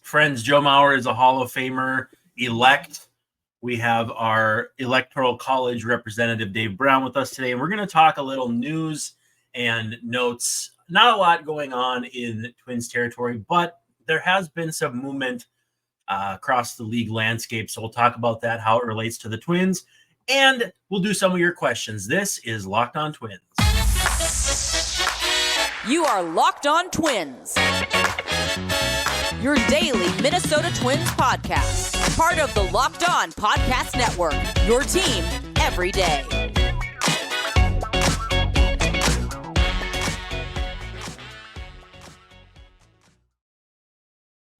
Friends, Joe Mauer is a Hall of Famer elect. We have our Electoral College representative, Dave Brown, with us today, and we're going to talk a little news and notes. Not a lot going on in Twins territory, but there has been some movement across the league landscape, so we'll talk about that, how it relates to the Twins, and we'll do some of your questions. This is Locked On Twins. You are Locked On Twins, your daily Minnesota Twins podcast. Part of the Locked On Podcast Network, your team every day.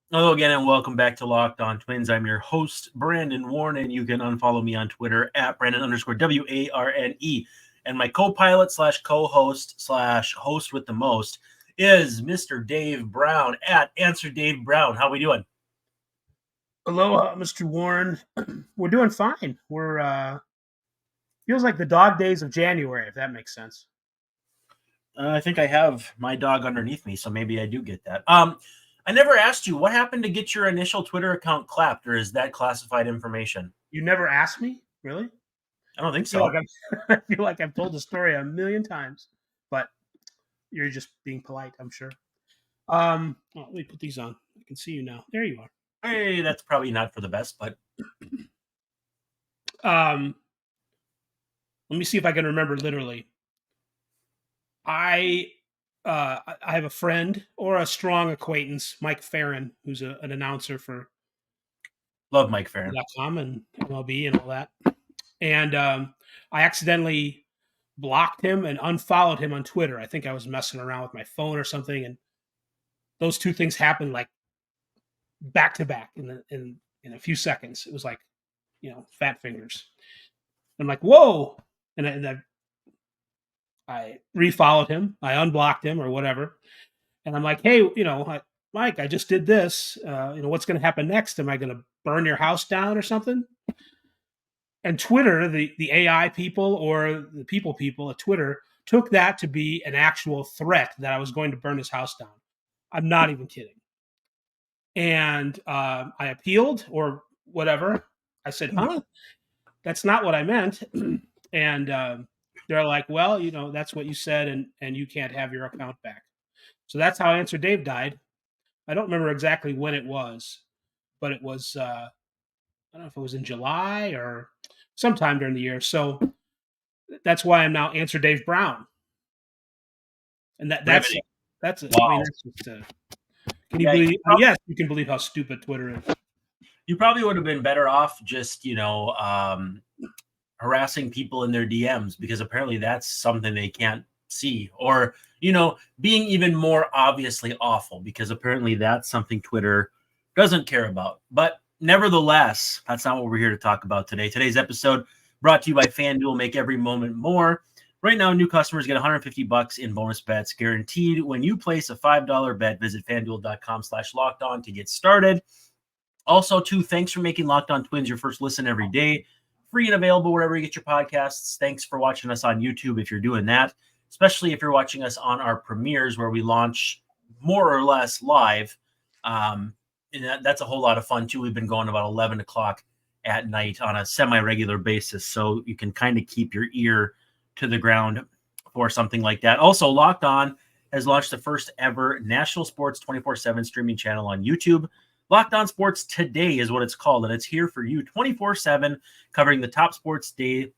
Hello again, and welcome back to Locked On Twins. I'm your host, Brandon Warren, and you can unfollow me on Twitter at Brandon_WARNE. And my co-pilot / co-host / host with the most is Mr. Dave Brown at Answer Dave Brown. How we doing? Aloha, Mr. Warren. We're doing fine. We're feels like the dog days of January, if that makes sense. I think I have my dog underneath me, so maybe I do get that. I never asked you, what happened to get your initial Twitter account clapped, or is that classified information? You never asked me? Really? I don't think so. I feel like I've told the story a million times, but you're just being polite, I'm sure. Let me put these on. I can see you now. There you are. Hey, that's probably not for the best, but let me see if I can remember literally. I have a friend or a strong acquaintance, Mike Farron, who's an announcer for love Mike Farron and MLB and all that. And I accidentally blocked him and unfollowed him on Twitter. I think I was messing around with my phone or something, and those two things happened like back to back in a few seconds. It was like, fat fingers. I'm like, whoa! And I refollowed him. I unblocked him or whatever. And I'm like, hey, Mike, I just did this. What's going to happen next? Am I going to burn your house down or something? And Twitter, the AI people or the people at Twitter took that to be an actual threat that I was going to burn his house down. I'm not even kidding. And I appealed or whatever. I said, that's not what I meant. And they're like, well, that's what you said, and you can't have your account back. So that's how Answer Dave died. I don't remember exactly when it was, but it was, I don't know if it was in July or sometime during the year. So that's why I'm now Answer Dave Brown. And that's wow. That's just, can you believe? Yes, you can believe how stupid Twitter is. You probably would have been better off just, harassing people in their DMs, because apparently that's something they can't see, or, being even more obviously awful, because apparently that's something Twitter doesn't care about. But nevertheless, that's not what we're here to talk about today. Today's episode brought to you by FanDuel. Make every moment more. Right now, new customers get $150 in bonus bets guaranteed when you place a $5 bet. Visit FanDuel.com/lockedon to get started. Also, too, thanks for making Locked On Twins your first listen every day. Free and available wherever you get your podcasts. Thanks for watching us on YouTube if you're doing that, especially if you're watching us on our premieres where we launch more or less live. And that's a whole lot of fun, too. We've been going about 11 o'clock at night on a semi-regular basis, so you can kind of keep your ear to the ground for something like that. Also, Locked On has launched the first ever national sports 24/7 streaming channel on YouTube. Locked On Sports Today is what it's called, and it's here for you 24/7, covering the top sports day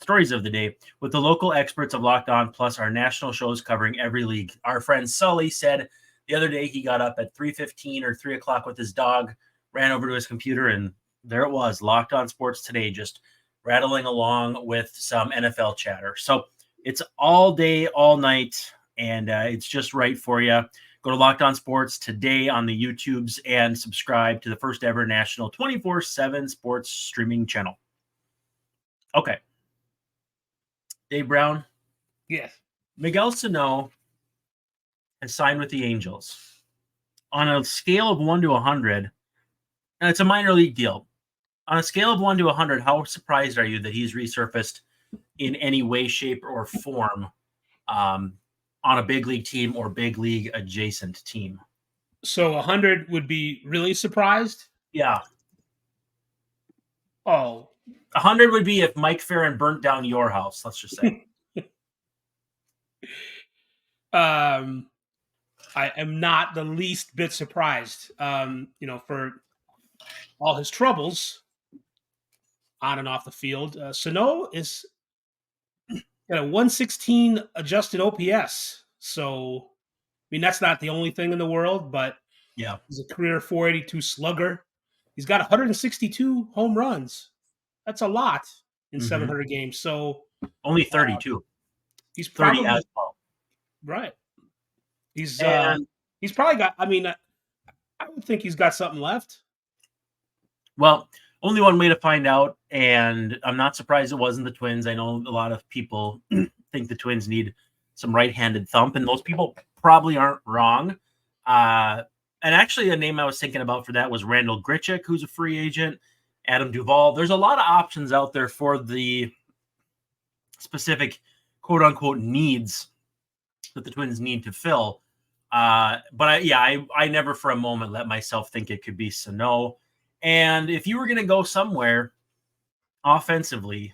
stories of the day with the local experts of Locked On, plus our national shows covering every league. Our friend Sully said the other day he got up at 3:15 or 3 o'clock with his dog, ran over to his computer, and there it was, Locked On Sports Today, just rattling along with some NFL chatter. So it's all day, all night, and it's just right for you. Go to Locked On Sports Today on the YouTubes and subscribe to the first ever national 24/7 sports streaming channel. Okay. Dave Brown. Yes. Miguel Sano has signed with the Angels. On a scale of 1 to 100, and it's a minor league deal. On a scale of 1 to 100, how surprised are you that he's resurfaced in any way, shape, or form on a big league team or big league adjacent team? So 100 would be really surprised. Yeah. Oh, 100 would be if Mike Farron burnt down your house, let's just say. I am not the least bit surprised. For all his troubles on and off the field, Sano is got a 116 adjusted OPS. So, I mean, that's not the only thing in the world, but Yeah. he's a career 482 slugger. He's got 162 home runs. That's a lot in 700 games. So only 32. He's 30 probably as well. right. He's And probably got. I mean, I would think he's got something left. well, only one way to find out, and I'm not surprised it wasn't the Twins. I know a lot of people think the Twins need some right-handed thump, and those people probably aren't wrong. And actually, a name I was thinking about for that was Randall Grichuk, who's a free agent, Adam Duvall. There's a lot of options out there for the specific quote-unquote needs that the Twins need to fill. But I never for a moment let myself think it could be Sano. And if you were going to go somewhere offensively,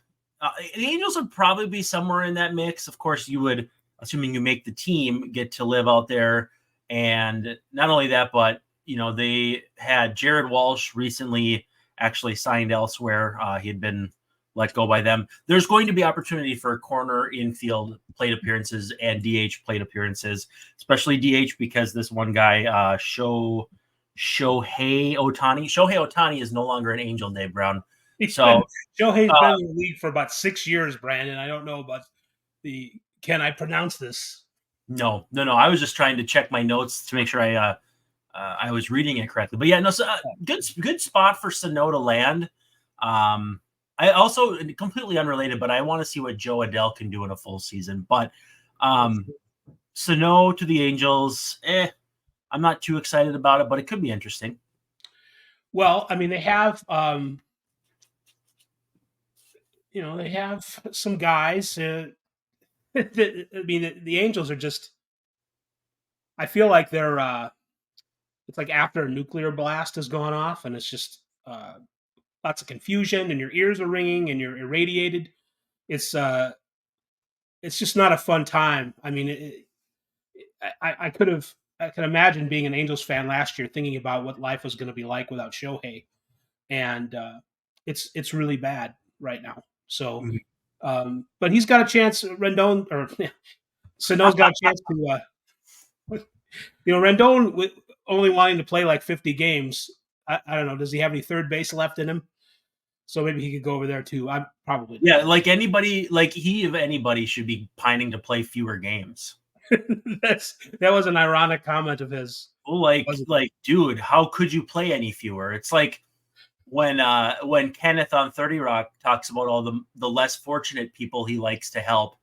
the Angels would probably be somewhere in that mix. Of course, you would, assuming you make the team, get to live out there. And not only that, but, they had Jared Walsh recently actually signed elsewhere. He had been let go by them. There's going to be opportunity for corner infield plate appearances and DH plate appearances, especially DH because this one guy, Shohei Ohtani. Shohei Ohtani is no longer an Angel, Dave Brown. Shohei's been in the league for about 6 years, Brandon. I don't know about can I pronounce this? No. I was just trying to check my notes to make sure I was reading it correctly. But yeah, no, so, good spot for Sano to land. I also, completely unrelated, but I want to see what Joe Adele can do in a full season. But Sano to the Angels, I'm not too excited about it, but it could be interesting. Well, I mean, they have, they have some guys. The Angels are just. I feel like they're. It's like after a nuclear blast has gone off, and it's just lots of confusion, and your ears are ringing, and you're irradiated. It's just not a fun time. I mean, I can imagine being an Angels fan last year, thinking about what life was going to be like without Shohei, and it's really bad right now. So, but he's got a chance. Rendon or Sano's got a chance to. Rendon only wanting to play like 50 games. I don't know. Does he have any third base left in him? So maybe he could go over there too. I'm probably. Yeah, like anybody, like he of anybody should be pining to play fewer games. That was an ironic comment of his. Like, dude, how could you play any fewer? It's like when Kenneth on 30 Rock talks about all the less fortunate people he likes to help,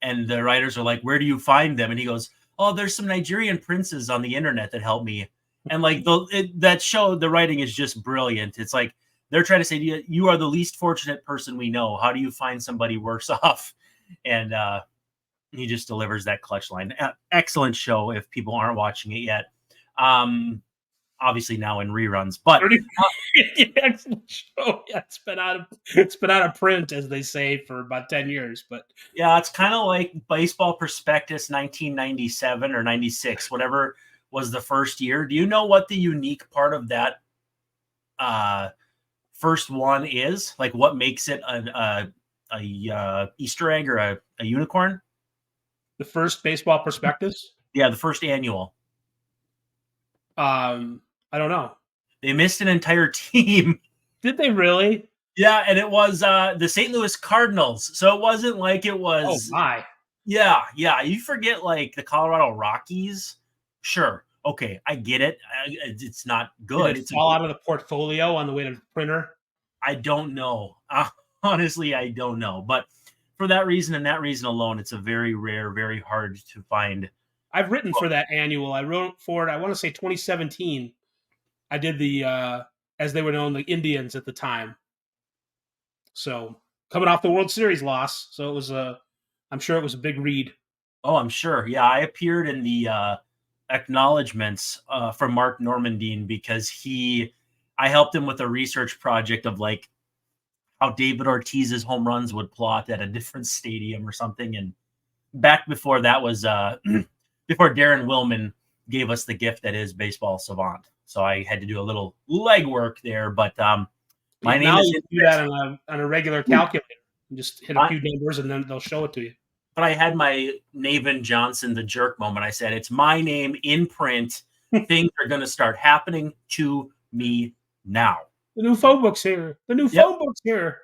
and the writers are like, "Where do you find them?" And he goes, "Oh, there's some Nigerian princes on the internet that help me." And like that show, the writing is just brilliant. It's like they're trying to say to you, you are the least fortunate person we know. How do you find somebody worse off? And he just delivers that clutch line. Excellent show if people aren't watching it yet. Obviously now in reruns, but excellent show. Yeah, it's been out of print, as they say, for about 10 years. But yeah, it's kind of like Baseball Prospectus 1997 or 96, whatever was the first year. Do you know what the unique part of that first one is? Like what makes it a Easter egg or a unicorn? The first Baseball Prospectus? Yeah, the first annual. I don't know. They missed an entire team. Did they really? Yeah, and it was the St. Louis Cardinals. So it wasn't like it was. Oh my. Yeah. You forget like the Colorado Rockies. Sure. Okay, I get it. It's not good. It's all out of the portfolio on the way to the printer. I don't know. Honestly, I don't know. But for that reason and that reason alone, it's a very rare, very hard to find. I've written for that annual. I wrote for it, I want to say 2017. I did the, as they were known, the Indians at the time. So coming off the World Series loss. So it was I'm sure it was a big read. Oh, I'm sure. Yeah, I appeared in the acknowledgments from Mark Normandine because I helped him with a research project of like how David Ortiz's home runs would plot at a different stadium or something. And back before that was before Darren Willman gave us the gift that is Baseball Savant. So I had to do a little legwork there. But my name is. You do that on a regular calculator. You just hit a few numbers and then they'll show it to you. But I had my Navin Johnson the jerk moment. I said, it's my name in print. Things are going to start happening to me now. The new phone book's here. Phone book's here.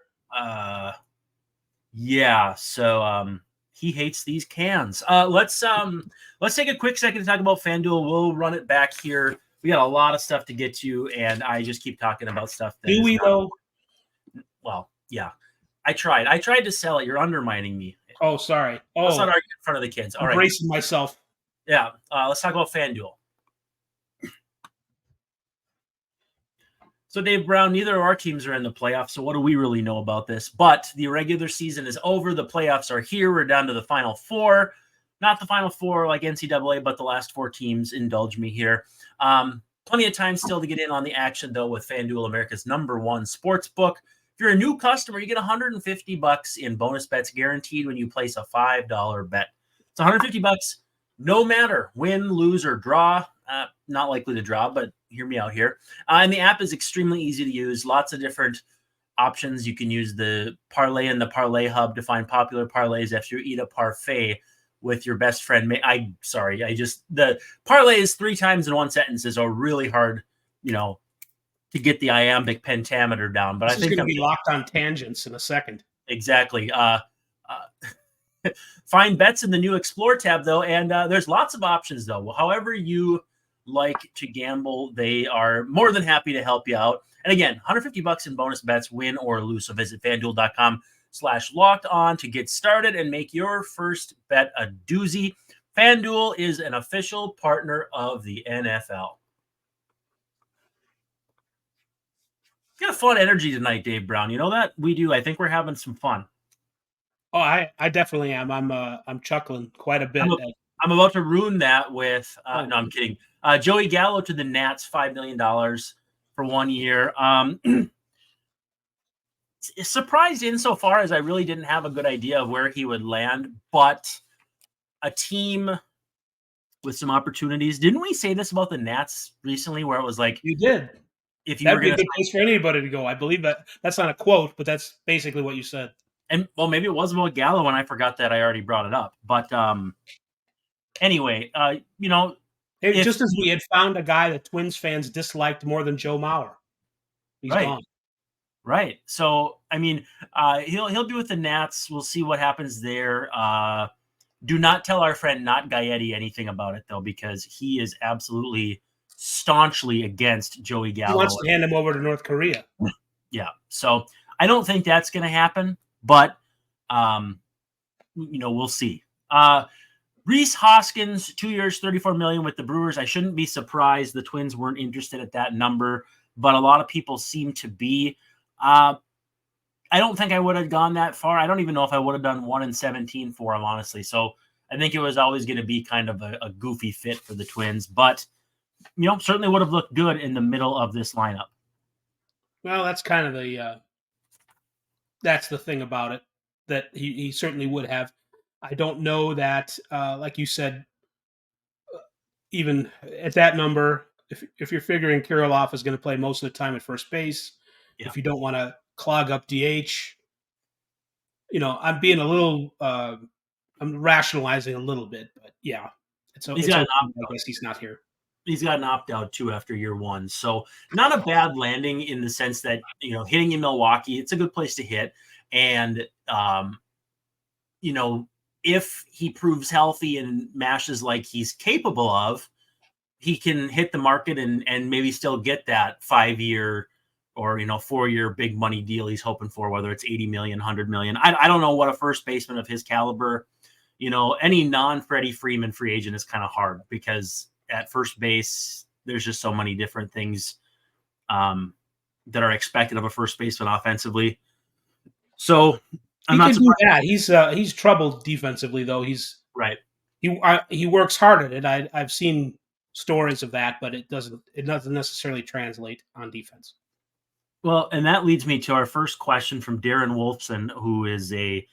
Yeah. So he hates these cans. Let's take a quick second to talk about FanDuel. We'll run it back here. We got a lot of stuff to get to, and I just keep talking about stuff. Do we though? Well, yeah. I tried to sell it. You're undermining me. Oh, sorry. Let's not argue in front of the kids. All right. Bracing myself. Yeah. Let's talk about FanDuel. So, Dave Brown, neither of our teams are in the playoffs, so what do we really know about this? But the regular season is over. The playoffs are here. We're down to the Final Four. Not the Final Four like NCAA, but the last 4 teams. Indulge me here. Plenty of time still to get in on the action, though, with FanDuel, America's #1 sports book. If you're a new customer, you get $150 in bonus bets guaranteed when you place a $5 bet. It's $150 no matter win, lose, or draw. Not likely to draw, but hear me out here. And the app is extremely easy to use. Lots of different options. You can use the parlay and the parlay hub to find popular parlays after you eat a parfait with your best friend. The parlays 3 times in one sentence is a really hard, to get the iambic pentameter down. But I think going to be locked on tangents in a second. Exactly. Find bets in the new Explore tab, though, and there's lots of options, though. However you like to gamble, they are more than happy to help you out. And again, $150 in bonus bets, win or lose. So visit FanDuel.com/locked-on to get started and make your first bet a doozy. FanDuel is an official partner of the NFL. Got a fun energy tonight, Dave Brown. You know that? We do. I think we're having some fun. Oh, I definitely am. I'm chuckling quite a bit. I'm about to ruin that with no, I'm kidding. Joey Gallo to the Nats, $5 million for 1 year. Surprised insofar as I really didn't have a good idea of where he would land, but a team with some opportunities. Didn't we say this about the Nats recently, where it was like you did? If you That'd were be a good place for anybody to go. I believe that's not a quote, but that's basically what you said. And well, maybe it was about Gallo, and I forgot that I already brought it up. But anyway, just as we had found a guy that Twins fans disliked more than Joe Mauer, he's gone. Right. So I mean, he'll be with the Nats. We'll see what happens there. Do not tell our friend Not Gaetti anything about it though, because he is absolutely staunchly against Joey Gallo. He wants to hand him over to North Korea. Yeah. So I don't think that's going to happen, but we'll see. Rhys Hoskins, 2 years, $34 million with the Brewers. I shouldn't be surprised the Twins weren't interested at that number, but a lot of people seem to be. I don't think I would have gone that far. I don't even know if I would have done 1-17 for him, honestly. So I think it was always going to be kind of a goofy fit for the Twins, but certainly would have looked good in the middle of this lineup. Well, that's kind of that's the thing about it, that he certainly would have. I don't know that, like you said, even at that number, if you're figuring Kirilloff is going to play most of the time at first base, if you don't want to clog up DH, I'm being a little, I'm rationalizing a little bit, but yeah, I guess he's not here. He's got an opt-out too after year 1. So not a bad landing in the sense that, hitting in Milwaukee, it's a good place to hit. And, if he proves healthy and mashes like he's capable of, he can hit the market and maybe still get that 5-year or, 4-year big money deal he's hoping for, whether it's 80 million, 100 million. I don't know what a first baseman of his caliber, any non-Freddie Freeman free agent is kind of hard because at first base, there's just so many different things that are expected of a first baseman offensively. So I'm not surprised. He's troubled defensively, though. He's right. He works hard at it. I've seen stories of that, but it doesn't necessarily translate on defense. Well, and that leads me to our first question from Darren Wolfson, who is a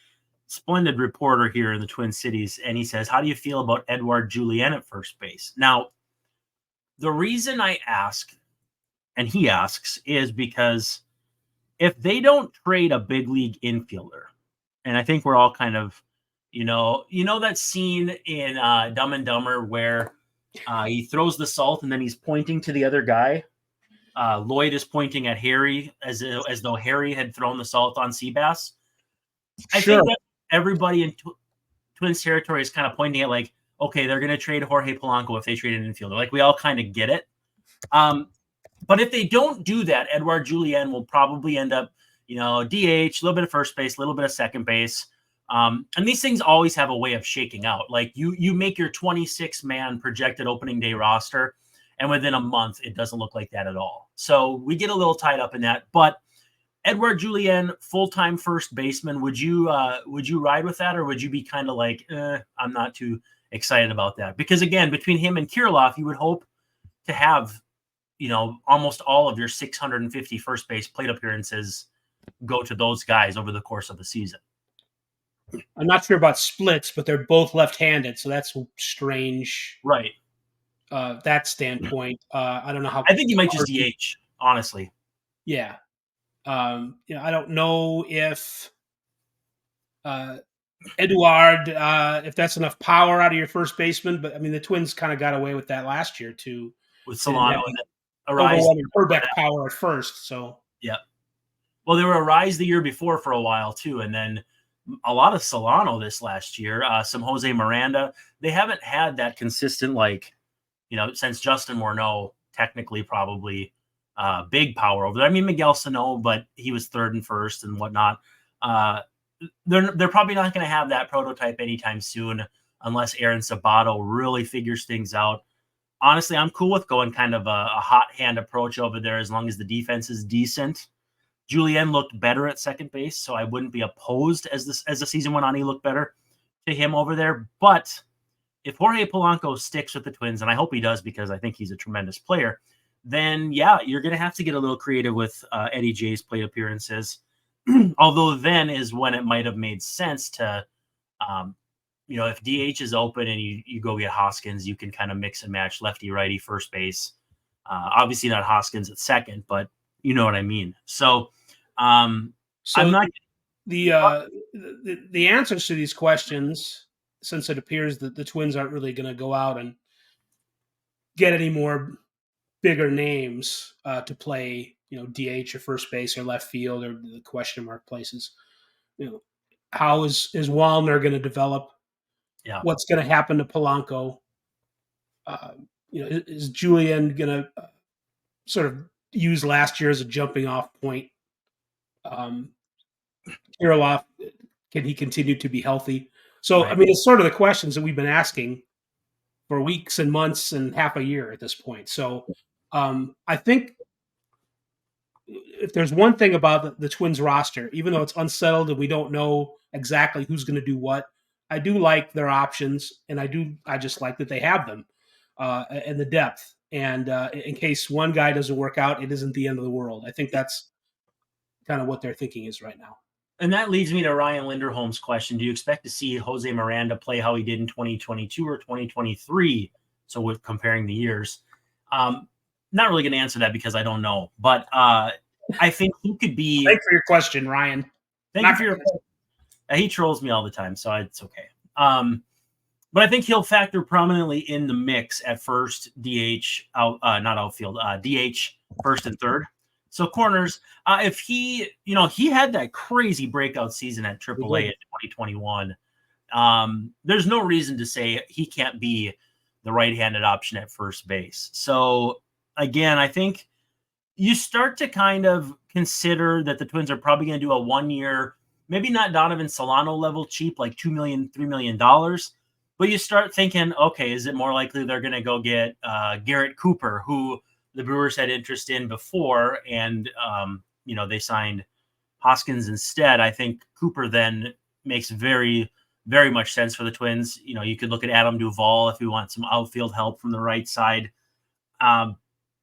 splendid reporter here in the Twin Cities. And he says, how do you feel about Edouard Julien at first base? Now, the reason I ask, and he asks, is because if they don't trade a big league infielder, and I think we're all kind of, you know that scene in Dumb and Dumber where he throws the salt and then he's pointing to the other guy. Lloyd is pointing at Harry as though Harry had thrown the salt on Seabass. I think that everybody in Twins territory is kind of pointing at like, okay, they're going to trade Jorge Polanco if they trade an infielder. Like we all kind of get it. But if they don't do that, Edouard Julien will probably end up, DH, a little bit of first base, a little bit of second base. And these things always have a way of shaking out. Like you make your 26-man projected opening day roster, and within a month, it doesn't look like that at all. So we get a little tied up in that. But Edouard Julien, full-time first baseman, would you ride with that, or would you be kind of like, I'm not too excited about that? Because again, between him and Kirilloff, you would hope to have, almost all of your 650 first base plate appearances go to those guys over the course of the season. I'm not sure about splits, but they're both left-handed, so that's strange. Right. That standpoint. I don't know how. I think you might just DH, honestly. Yeah. I don't know if Edouard, if that's enough power out of your first baseman, but I mean the Twins kind of got away with that last year too, with Solano and Herbeck power at first. So yeah. Well, they were a rise the year before for a while too, and then a lot of Solano this last year. Some Jose Miranda. They haven't had that consistent since Justin Morneau, technically probably big power over there. I mean, Miguel Sano, but he was third and first and whatnot. They're probably not going to have that prototype anytime soon unless Aaron Sabato really figures things out. Honestly, I'm cool with going kind of a hot hand approach over there as long as the defense is decent. Julien looked better at second base, so I wouldn't be opposed as the season went on. He looked better to him over there. But if Jorge Polanco sticks with the Twins, and I hope he does because I think he's a tremendous player, then yeah, you're going to have to get a little creative with Eddie J's plate appearances. Although then is when it might have made sense to, if DH is open and you go get Hoskins, you can kind of mix and match lefty, righty, first base. Obviously not Hoskins at second, but you know what I mean. So, I'm not the answers to these questions, since it appears that the Twins aren't really going to go out and get any more bigger names to play, DH or first base or left field or the question mark places. How is Wallner going to develop? Yeah. What's going to happen to Polanco? Is Julien going to sort of use last year as a jumping off point? Kirilloff, can he continue to be healthy? So, right. I mean, it's sort of the questions that we've been asking for weeks and months and half a year at this point. So I think if there's one thing about the Twins roster, even though it's unsettled and we don't know exactly who's going to do what, I do like their options, and I just like that they have them and the depth. And in case one guy doesn't work out, it isn't the end of the world. I think that's kind of what their thinking is right now. And that leads me to Ryan Linderholm's question. Do you expect to see Jose Miranda play how he did in 2022 or 2023? So with comparing the years, not really going to answer that because I don't know. But I think he could be. Thanks for your question, Ryan. Thank you for your question. He trolls me all the time, so it's okay. But I think he'll factor prominently in the mix at first, DH, not outfield, DH, first and third. So corners, if he had that crazy breakout season at AAA in 2021, there's no reason to say he can't be the right-handed option at first base. So again, I think you start to kind of consider that the Twins are probably going to do a 1 year, maybe not Donovan Solano level cheap, like $2 million, $3 million. But you start thinking, okay, is it more likely they're going to go get Garrett Cooper, who the Brewers had interest in before, and they signed Hoskins instead? I think Cooper then makes very, very much sense for the Twins. You know, you could look at Adam Duvall if you want some outfield help from the right side. And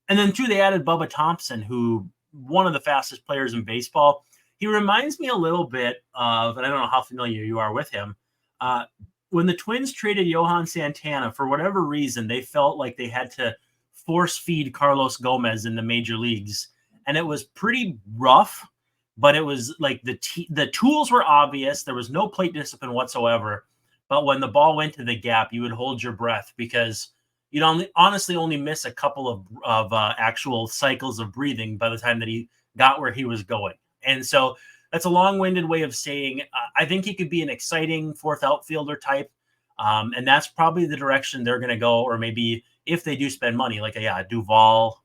then too, they added Bubba Thompson, who one of the fastest players in baseball. He reminds me a little bit of, and I don't know how familiar you are with him. When the Twins traded Johan Santana, for whatever reason, they felt like they had to force feed Carlos Gomez in the major leagues. And it was pretty rough, but it was like the tools were obvious. There was no plate discipline whatsoever. But when the ball went to the gap, you would hold your breath because you'd honestly only miss a couple of actual cycles of breathing by the time that he got where he was going. And so that's a long-winded way of saying I think he could be an exciting fourth outfielder type. And that's probably the direction they're going to go, or maybe if they do spend money, like, Duvall.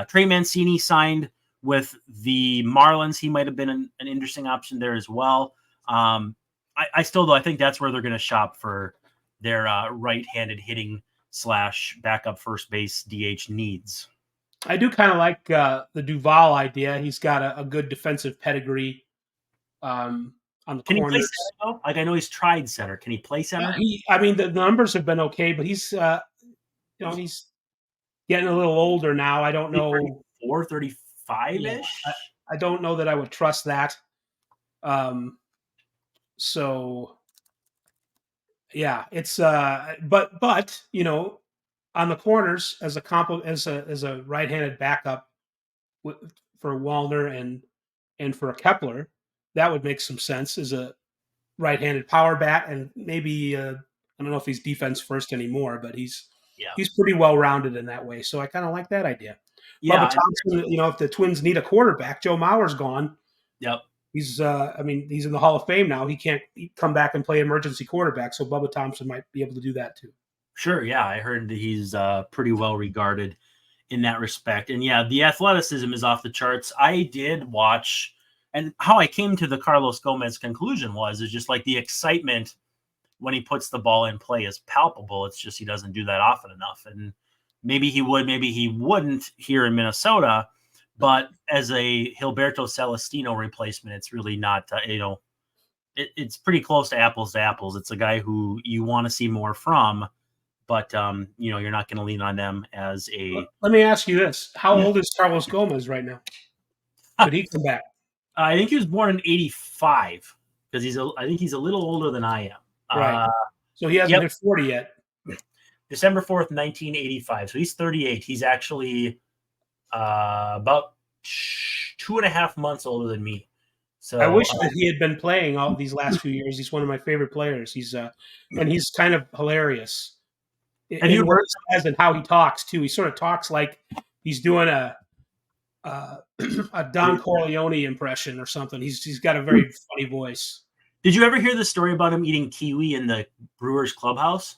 Trey Mancini signed with the Marlins. He might have been an interesting option there as well. I still, though, I think that's where they're going to shop for their right-handed hitting / backup first base DH needs. I do kind of like the Duvall idea. He's got a good defensive pedigree on the Can corners. He play center, though? Like, I know he's tried center. Can he play center? The numbers have been okay, but he's he's getting a little older now. I don't know. 34, 35-ish? Yeah, I don't know that I would trust that. So yeah, it's but you know, on the corners as a right-handed backup for Wallner and for a Kepler, that would make some sense as a right-handed power bat, and maybe I don't know if he's defense first anymore, but he's pretty well-rounded in that way. So I kind of like that idea. Yeah, Bubba Thompson, you know, if the Twins need a quarterback, Joe Mauer's gone. Yep. He's he's in the Hall of Fame now. He can't come back and play emergency quarterback, so Bubba Thompson might be able to do that too. Sure, yeah. I heard that he's pretty well regarded in that respect. And yeah, the athleticism is off the charts. I did watch, and how I came to the Carlos Gomez conclusion is just like the excitement when he puts the ball in play is palpable. It's just he doesn't do that often enough. And maybe he would, maybe he wouldn't here in Minnesota. But as a Gilberto Celestino replacement, it's really not, it's pretty close to apples. It's a guy who you want to see more from, but, you're not going to lean on them as a... Let me ask you this. How old is Carlos Gomez right now? Could he come back? I think he was born in 85 because I think he's a little older than I am. Right. So he hasn't hit 40 yet. December 4th, 1985. So he's 38. He's actually... about 2.5 months older than me. So I wish that he had been playing all these last few years. He's one of my favorite players. He's and he's kind of hilarious. Have you heard and how he talks too? He sort of talks like he's doing a Don Corleone impression or something. He's got a very funny voice. Did you ever hear the story about him eating kiwi in the Brewers clubhouse?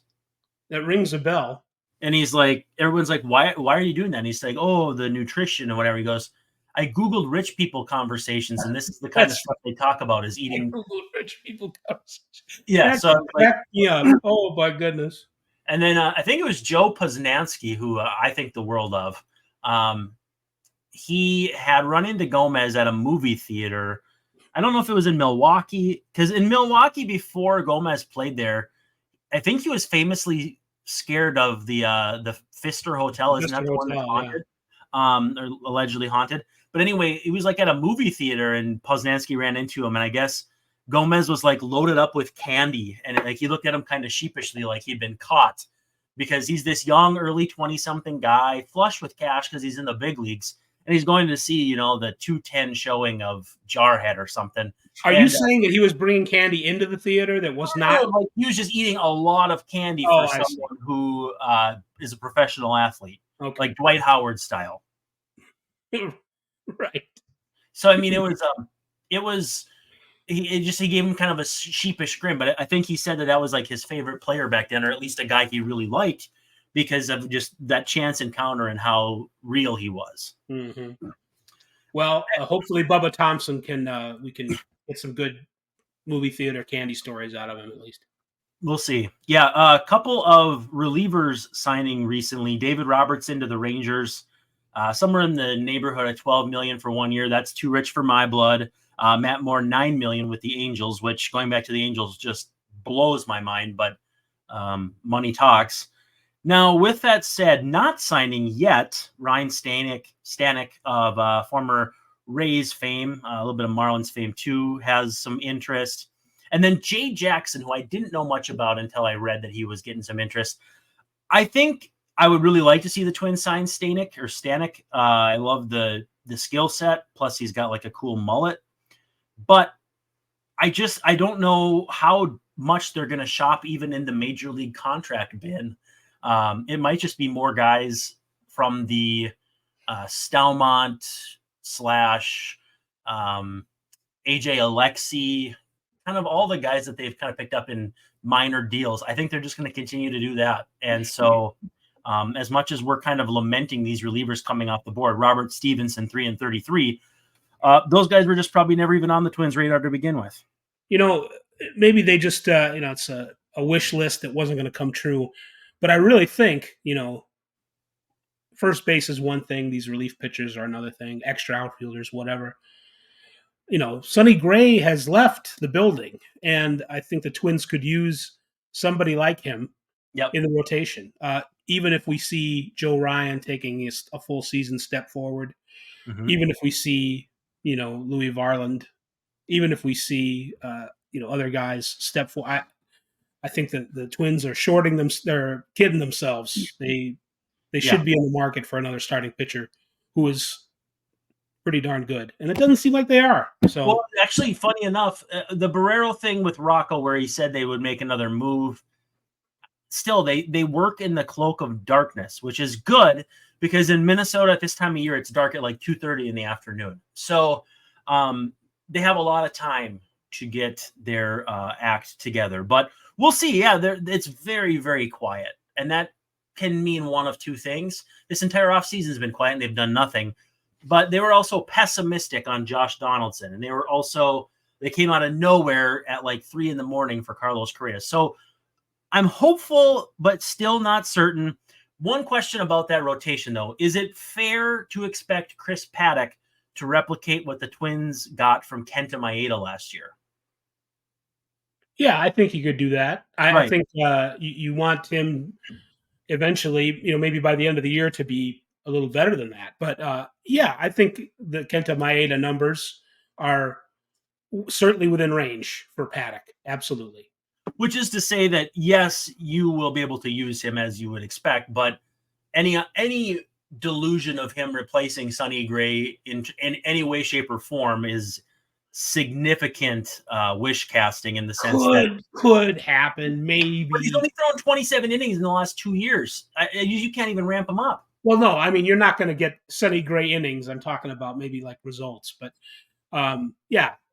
That rings a bell. And he's like, everyone's like, why are you doing that? And he's like, oh, the nutrition or whatever. He goes, I Googled rich people conversations, and this is the kind of stuff they talk about is eating. I Googled rich people conversations. Yeah. Oh, my goodness. And then I think it was Joe Poznansky, who I think the world of. He had run into Gomez at a movie theater. I don't know if it was in Milwaukee, because in Milwaukee before Gomez played there, I think he was famously scared of the Pfister Hotel. Isn't that the one that's haunted? Or allegedly haunted. But anyway, he was like at a movie theater and Poznansky ran into him. And I guess Gomez was like loaded up with candy. And like he looked at him kind of sheepishly like he'd been caught because he's this young, early 20-something guy, flush with cash because he's in the big leagues. And he's going to see, the 210 showing of Jarhead or something. Are you saying that he was bringing candy into the theater that was not? Like he was just eating a lot of candy for someone who is a professional athlete, like Dwight Howard style. Right. So, I mean, he gave him kind of a sheepish grin, but I think he said that was like his favorite player back then, or at least a guy he really liked because of just that chance encounter and how real he was. Mm-hmm. Well, hopefully Bubba Thompson we can get some good movie theater candy stories out of him at least. We'll see. Yeah, a couple of relievers signing recently. David Robertson to the Rangers, somewhere in the neighborhood of $12 million for 1 year. That's too rich for my blood. Matt Moore, $9 million with the Angels, which going back to the Angels, just blows my mind, but money talks. Now, with that said, not signing yet, Ryan Stanek of former Rays fame, a little bit of Marlins fame too, has some interest. And then Jay Jackson, who I didn't know much about until I read that he was getting some interest. I think I would really like to see the Twins sign Stanek. I love the skill set. Plus, he's got like a cool mullet. But I don't know how much they're going to shop even in the major league contract bin. It might just be more guys from the Stalmont / AJ Alexi, kind of all the guys that they've kind of picked up in minor deals. I think they're just going to continue to do that. And so as much as we're kind of lamenting these relievers coming off the board, Robert Stevenson, 3-33, those guys were just probably never even on the Twins radar to begin with. Maybe they just, it's a wish list that wasn't going to come true. But I really think, first base is one thing. These relief pitchers are another thing. Extra outfielders, whatever. Sonny Gray has left the building, and I think the Twins could use somebody like him in the rotation. Even if we see Joe Ryan taking a full season step forward, even if we see, Louis Varland, even if we see, other guys step forward. I think that the Twins are shorting them. They're kidding themselves. They should be in the market for another starting pitcher who is pretty darn good. And it doesn't seem like they are. So, well, actually, funny enough, the Barrero thing with Rocco, where he said they would make another move, still, they work in the cloak of darkness, which is good because in Minnesota at this time of year, it's dark at like 2:30 in the afternoon. So they have a lot of time to get their act together. But we'll see. Yeah, it's very, very quiet. And that can mean one of two things. This entire offseason has been quiet and they've done nothing. But they were also pessimistic on Josh Donaldson. And they came out of nowhere at like 3 a.m. for Carlos Correa. So I'm hopeful, but still not certain. One question about that rotation, though, is it fair to expect Chris Paddock to replicate what the Twins got from Kenta Maeda last year? Yeah, I think he could do that. I think you want him eventually, maybe by the end of the year to be a little better than that. But I think the Kenta Maeda numbers are certainly within range for Paddock. Absolutely. Which is to say that, yes, you will be able to use him as you would expect, but any delusion of him replacing Sonny Gray in any way, shape, or form is significant wish casting in the sense that could happen, maybe. But he's only thrown 27 innings in the last 2 years. You can't even ramp him up. Well, no, I mean, you're not going to get Sonny Gray innings. I'm talking about maybe like results. But,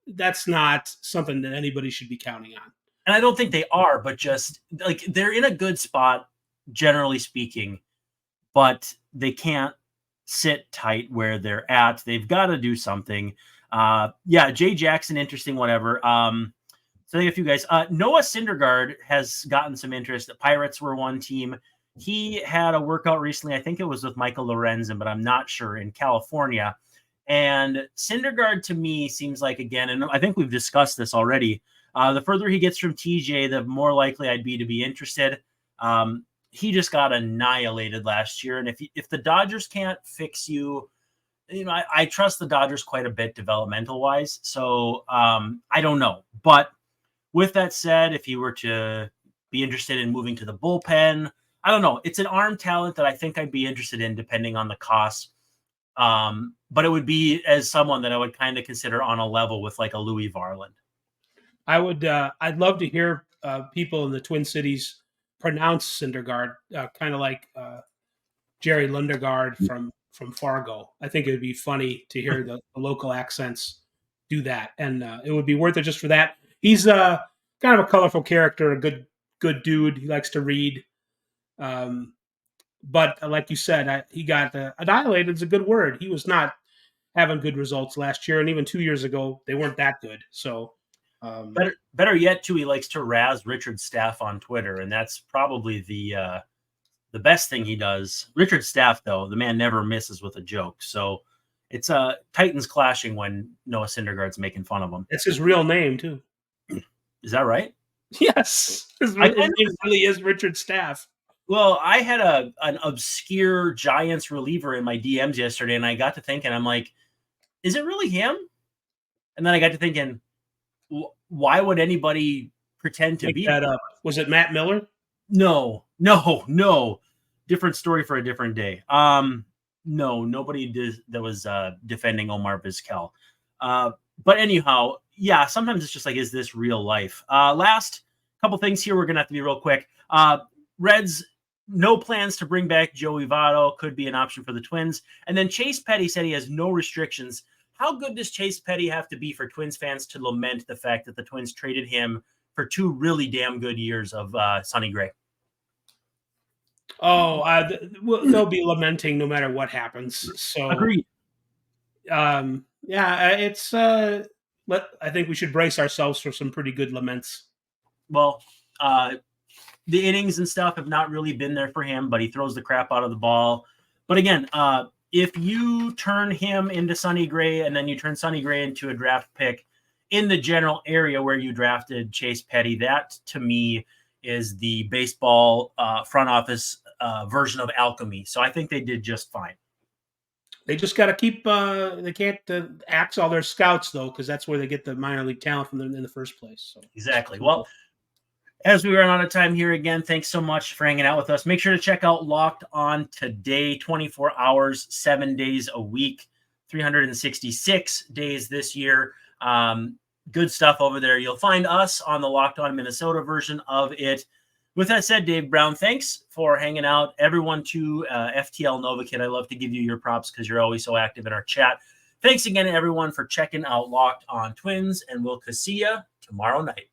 that's not something that anybody should be counting on. And I don't think they are, but just like they're in a good spot, generally speaking, but they can't sit tight where they're at. They've got to do something. Jay Jackson, interesting, whatever. So they have a few guys. Noah Syndergaard has gotten some interest. The Pirates were one team. He had a workout recently. I think it was with Michael Lorenzen, but I'm not sure, in California. And Syndergaard to me seems like, again, and I think we've discussed this already, the further he gets from TJ, the more likely I'd be to be interested. He just got annihilated last year. And if the Dodgers can't fix you, I trust the Dodgers quite a bit developmental wise. So I don't know. But with that said, if you were to be interested in moving to the bullpen, I don't know. It's an arm talent that I think I'd be interested in depending on the cost. But it would be as someone that I would kind of consider on a level with like a Louis Varland. I'd love to hear people in the Twin Cities pronounce Syndergaard, kind of like Jerry Lundegaard from Fargo. I think it would be funny to hear the local accents do that. And it would be worth it just for that. He's kind of a colorful character, a good dude. He likes to read. But like you said, he got annihilated is a good word. He was not having good results last year. And even 2 years ago, they weren't that good. So better yet, too, he likes to razz Richard Staff on Twitter. And that's probably the best thing he does. Richard Staff, though, the man never misses with a joke. So it's Titans clashing when Noah Syndergaard's making fun of him. It's his real name, too. Is that right? Yes, his name really is Richard Staff. Well, I had an obscure Giants reliever in my DMs yesterday, and I got to thinking, I'm like, is it really him? And then I got to thinking, why would anybody pretend to be that up? Was it Matt Miller? No. Different story for a different day. No, nobody that was defending Omar Vizquel. But anyhow, yeah, sometimes it's just like, is this real life? Last couple things here, we're going to have to be real quick. Reds, no plans to bring back Joey Votto, could be an option for the Twins. And then Chase Petty said he has no restrictions. How good does Chase Petty have to be for Twins fans to lament the fact that the Twins traded him for 2 really damn good years of Sonny Gray? Oh, they'll be lamenting no matter what happens. So agreed. Yeah, it's I think we should brace ourselves for some pretty good laments. Well, the innings and stuff have not really been there for him, but he throws the crap out of the ball. But again, if you turn him into Sonny Gray and then you turn Sonny Gray into a draft pick in the general area where you drafted Chase Petty, that to me is the baseball front office version of alchemy. So I think they did just fine. They just got to keep. They can't axe all their scouts though, because that's where they get the minor league talent from in the first place. So. Exactly. Well, as we run out of time here again, thanks so much for hanging out with us. Make sure to check out Locked On Today, 24 hours, 7 days a week, 366 days this year. Good stuff over there. You'll find us on the Locked On Minnesota version of it. With that said, Dave Brown, thanks for hanging out. Everyone to FTL Nova Kid, I love to give you your props because you're always so active in our chat. Thanks again to everyone for checking out Locked On Twins, and we'll see you tomorrow night.